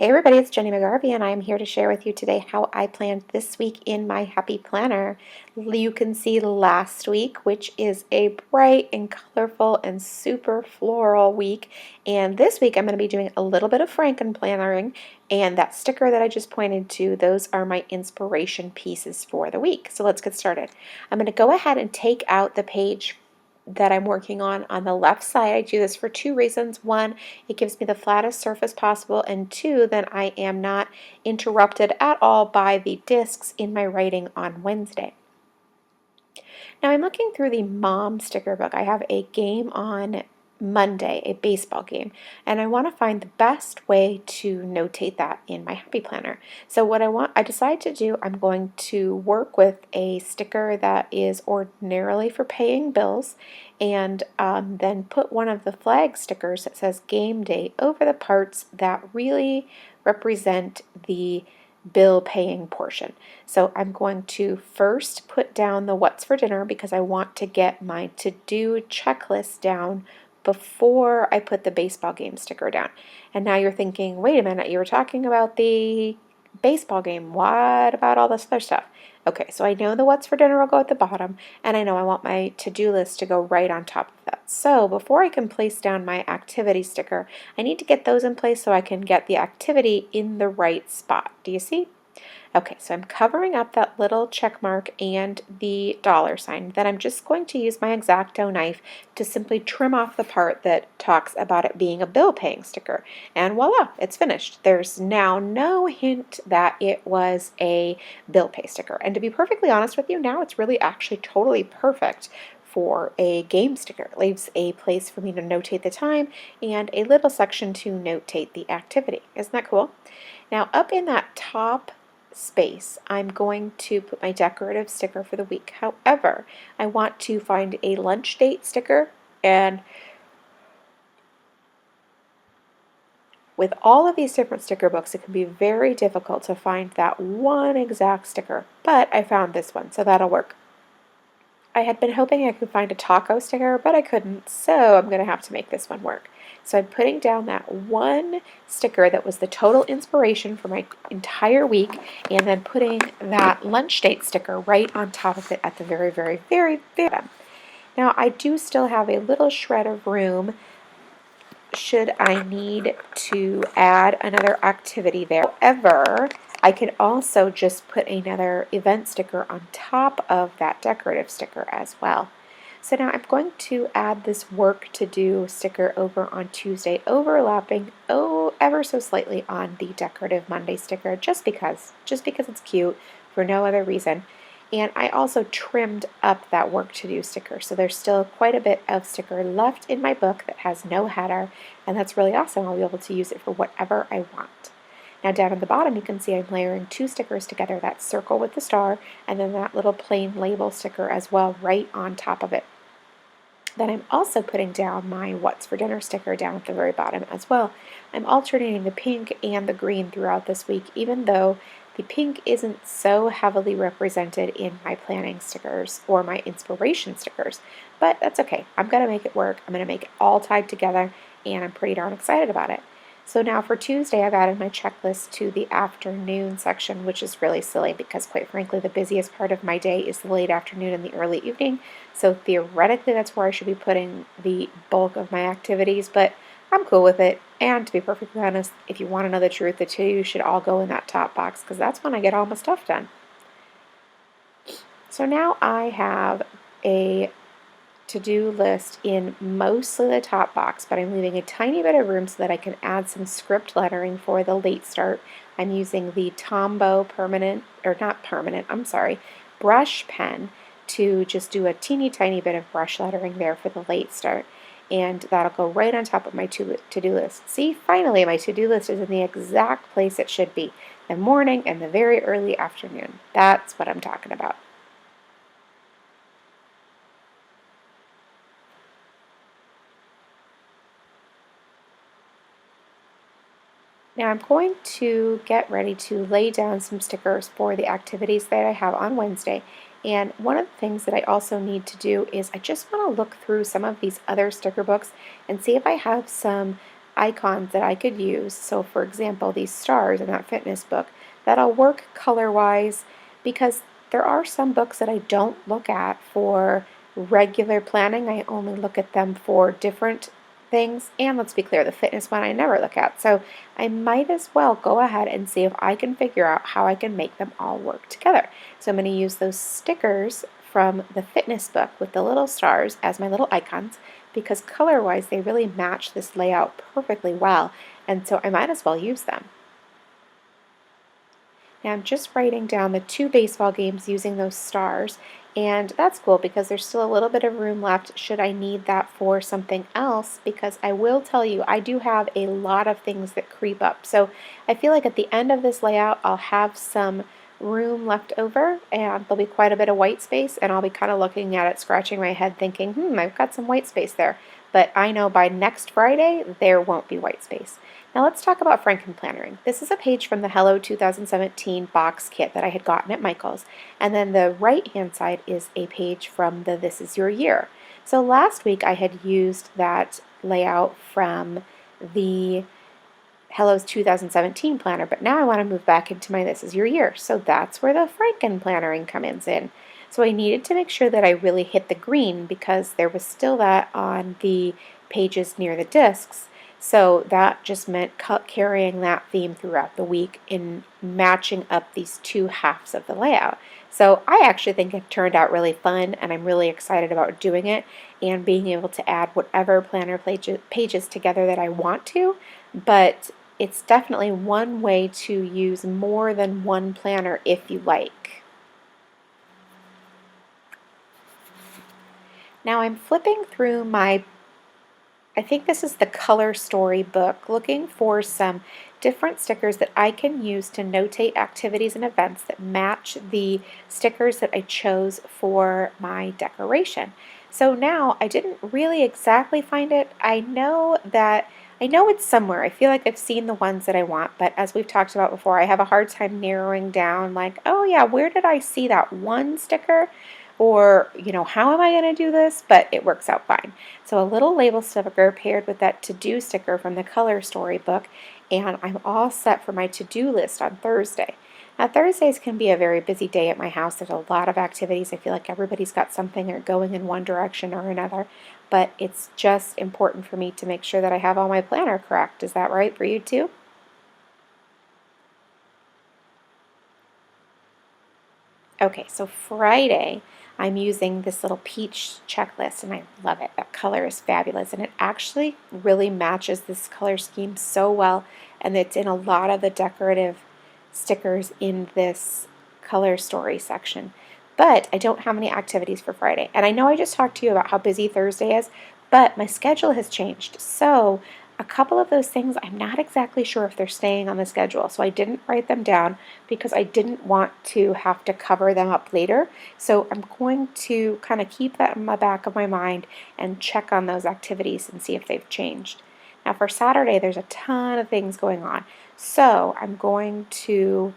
Hey everybody, it's Jenny McGarvey, and I'm here to share with you today how I planned this week in my Happy Planner. You can see last week, which is a bright and colorful and super floral week, and this week I'm going to be doing a little bit of Franken-plannering, and that sticker that I just pointed to, those are my inspiration pieces for the week. So let's get started. I'm going to go ahead and take out the page that I'm working on the left side. I do this for two reasons. One, it gives me the flattest surface possible, and two, then I am not interrupted at all by the discs in my writing on Wednesday. Now I'm looking through the mom sticker book. I have a game on Monday, a baseball game, and I want to find the best way to notate that in my Happy Planner. So what I decide to do, I'm going to work with a sticker that is ordinarily for paying bills, and then put one of the flag stickers that says game day over the parts that really represent the bill paying portion. So I'm going to first put down the what's for dinner because I want to get my to-do checklist down before I put the baseball game sticker down. And now you're thinking, wait a minute, you were talking about the baseball game. What about all this other stuff? Okay, so I know the what's for dinner will go at the bottom, and I know I want my to-do list to go right on top of that. So before I can place down my activity sticker, I need to get those in place so I can get the activity in the right spot. Do you see? Okay, so I'm covering up that little check mark and the dollar sign. Then I'm just going to use my X-Acto knife to simply trim off the part that talks about it being a bill paying sticker. And voila, it's finished. There's now no hint that it was a bill pay sticker. And to be perfectly honest with you, now it's really actually totally perfect for a game sticker. It leaves a place for me to notate the time and a little section to notate the activity. Isn't that cool? Now up in that top space, I'm going to put my decorative sticker for the week. However, I want to find a lunch date sticker, and with all of these different sticker books, it can be very difficult to find that one exact sticker, but I found this one, so that'll work. I had been hoping I could find a taco sticker, but I couldn't, so I'm going to have to make this one work. So I'm putting down that one sticker that was the total inspiration for my entire week, and then putting that lunch date sticker right on top of it at the very, very, very bottom. Now I do still have a little shred of room should I need to add another activity there. However, I can also just put another event sticker on top of that decorative sticker as well. So now I'm going to add this work to do sticker over on Tuesday, overlapping ever so slightly on the decorative Monday sticker, just because it's cute, for no other reason. And I also trimmed up that work to do sticker, so there's still quite a bit of sticker left in my book that has no header, and that's really awesome. I'll be able to use it for whatever I want. Now down at the bottom you can see I'm layering two stickers together, that circle with the star and then that little plain label sticker as well right on top of it. Then I'm also putting down my what's for dinner sticker down at the very bottom as well. I'm alternating the pink and the green throughout this week, even though the pink isn't so heavily represented in my planning stickers or my inspiration stickers, but that's okay. I'm going to make it work. I'm going to make it all tied together, and I'm pretty darn excited about it. So now for Tuesday, I've added my checklist to the afternoon section, which is really silly because, quite frankly, the busiest part of my day is the late afternoon and the early evening. So theoretically, that's where I should be putting the bulk of my activities, but I'm cool with it. And to be perfectly honest, if you want to know the truth, the two should all go in that top box because that's when I get all my stuff done. So now I have a to-do list in mostly the top box, but I'm leaving a tiny bit of room so that I can add some script lettering for the late start. I'm using the Tombow brush pen to just do a teeny tiny bit of brush lettering there for the late start, and that'll go right on top of my to-do list. See, finally my to-do list is in the exact place it should be, the morning and the very early afternoon. That's what I'm talking about. Now I'm going to get ready to lay down some stickers for the activities that I have on Wednesday. And one of the things that I also need to do is I just want to look through some of these other sticker books and see if I have some icons that I could use. So for example, these stars in that fitness book, that'll work color-wise because there are some books that I don't look at for regular planning. I only look at them for different things. And let's be clear, the fitness one I never look at. So I might as well go ahead and see if I can figure out how I can make them all work together. So I'm going to use those stickers from the fitness book with the little stars as my little icons because color-wise they really match this layout perfectly well, and so I might as well use them. Now I'm just writing down the 2 baseball games using those stars, and that's cool because there's still a little bit of room left should I need that for something else, because I will tell you I do have a lot of things that creep up. So I feel like at the end of this layout I'll have some room left over and there'll be quite a bit of white space, and I'll be kind of looking at it, scratching my head thinking, I've got some white space there. But I know by next Friday there won't be white space. Now let's talk about Franken-Plannering. This is a page from the Hello 2017 box kit that I had gotten at Michael's, and then the right hand side is a page from the This Is Your Year. So last week I had used that layout from the Hello's 2017 planner, but now I want to move back into my This Is Your Year. So that's where the Franken-Plannering comes in. So I needed to make sure that I really hit the green because there was still that on the pages near the discs. So that just meant carrying that theme throughout the week in matching up these 2 halves of the layout. So I actually think it turned out really fun, and I'm really excited about doing it and being able to add whatever planner pages together that I want to, but it's definitely one way to use more than one planner if you like. Now I'm flipping through I think this is the Color Story book, looking for some different stickers that I can use to notate activities and events that match the stickers that I chose for my decoration. So now I didn't really exactly find it. I know it's somewhere. I feel like I've seen the ones that I want, but as we've talked about before, I have a hard time narrowing down like, oh yeah, where did I see that one sticker? Or, how am I going to do this? But it works out fine. So a little label sticker paired with that to-do sticker from the Color Story book, and I'm all set for my to-do list on Thursday. Now Thursdays can be a very busy day at my house. There's a lot of activities. I feel like everybody's got something or going in one direction or another, but it's just important for me to make sure that I have all my planner correct. Is that right for you too? Okay, so Friday, I'm using this little peach checklist, and I love it. That color is fabulous, and it actually really matches this color scheme so well, and it's in a lot of the decorative stickers in this Color Story section. But I don't have any activities for Friday, and I know I just talked to you about how busy Thursday is, but my schedule has changed. So a couple of those things, I'm not exactly sure if they're staying on the schedule, so I didn't write them down because I didn't want to have to cover them up later. So I'm going to kind of keep that in the back of my mind and check on those activities and see if they've changed. Now for Saturday, there's a ton of things going on. So I'm going to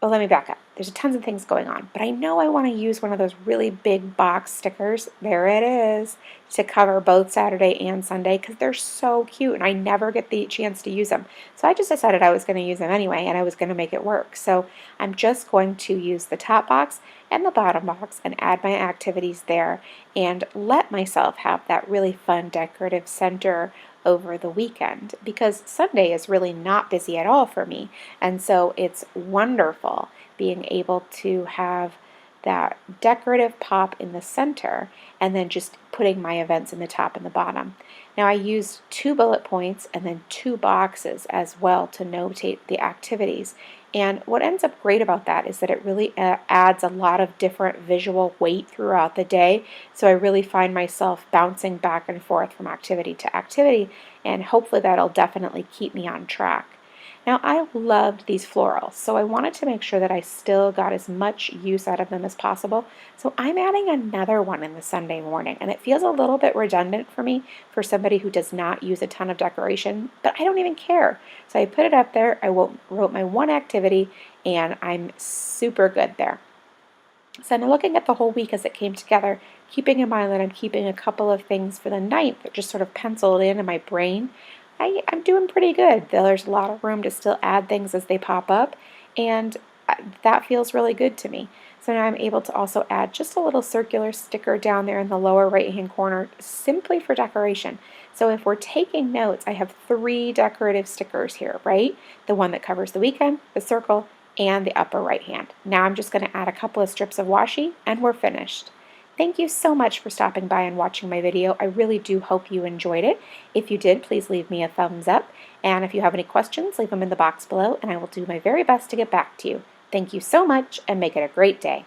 well, let me back up. There's tons of things going on, but I know I want to use one of those really big box stickers, there it is, to cover both Saturday and Sunday because they're so cute and I never get the chance to use them. So I just decided I was going to use them anyway and I was going to make it work. So I'm just going to use the top box and the bottom box and add my activities there and let myself have that really fun decorative center over the weekend because Sunday is really not busy at all for me, and so it's wonderful being able to have that decorative pop in the center and then just putting my events in the top and the bottom. Now I used 2 bullet points and then 2 boxes as well to notate the activities, and what ends up great about that is that it really adds a lot of different visual weight throughout the day, so I really find myself bouncing back and forth from activity to activity, and hopefully that'll definitely keep me on track. Now I loved these florals, so I wanted to make sure that I still got as much use out of them as possible. So I'm adding another one in the Sunday morning, and it feels a little bit redundant for me for somebody who does not use a ton of decoration, but I don't even care. So I put it up there, I wrote my one activity, and I'm super good there. So I'm looking at the whole week as it came together, keeping in mind that I'm keeping a couple of things for the ninth that just sort of penciled in my brain. I'm doing pretty good. There's a lot of room to still add things as they pop up, and that feels really good to me. So now I'm able to also add just a little circular sticker down there in the lower right-hand corner simply for decoration. So if we're taking notes, I have 3 decorative stickers here, right? The one that covers the weekend, the circle, and the upper right hand. Now I'm just going to add a couple of strips of washi and we're finished. Thank you so much for stopping by and watching my video. I really do hope you enjoyed it. If you did, please leave me a thumbs up. And if you have any questions, leave them in the box below and I will do my very best to get back to you. Thank you so much and make it a great day.